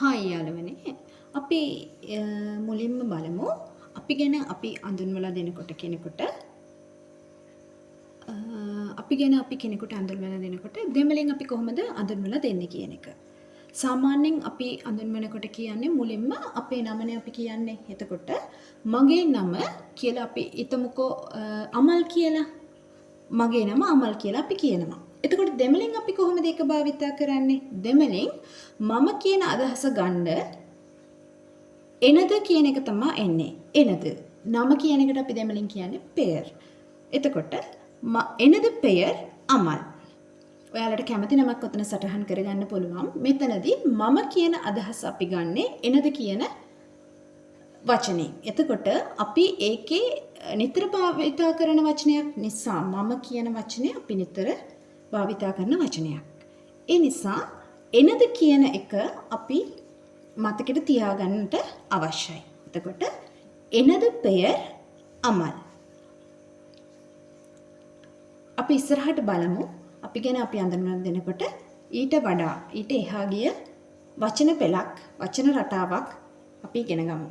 Hi යාළුවනේ අපි මුලින්ම බලමු අපි ගැන අපි අඳුන්වලා දෙනකොට කෙනෙකුට අපි ගැන අපි කෙනෙකුට අඳුන්වලා දෙනකොට දෙමළෙන් අපි කොහොමද අඳුන්වලා දෙන්නේ කියන එක. සාමාන්‍යයෙන් අපි අඳුන්වනකොට කියන්නේ මුලින්ම අපේ නමනේ අපි කියන්නේ. එතකොට මගේ නම කියලා අපි හිතමුකෝ අමල් කියලා. මගේ නම අමල් කියලා අපි කියනවා. එතකොට දෙමළෙන් අපි කොහොමද ඒක භාවිතා කරන්නේ? දෙමළෙන් මම කියන අදහස ගන්න එනද කියන එක තමයි එන්නේ. එනද. නම කියන එකට අපි දෙමළෙන් කියන්නේ පෙයර්. එතකොට එනද පෙයර් අමල්. ඔයාලට කැමති නමක් ඔතන සටහන් කරගන්න පුළුවන්. මෙතනදී මම කියන අදහස අපි ගන්නෙ එනද කියන වචනේ. එතකොට අපි ඒකේ නිතර භාවිතා කරන වචනයක් නිසා මම කියන වචනේ අපි නිතර භාවිතා කරන වචනයක්. ඒ නිසා එනද කියන එක අපි මතකෙට තියාගන්නට අවශ්‍යයි. එතකොට එනද පෙයර් අමල්. අපි ඉස්සරහට බලමු අපි ගැන අපි අඳුනන දෙනකොට ඊට වඩා ඊට එහා ගිය වචන පෙළක් වචන රටාවක් අපි ඉගෙන ගමු.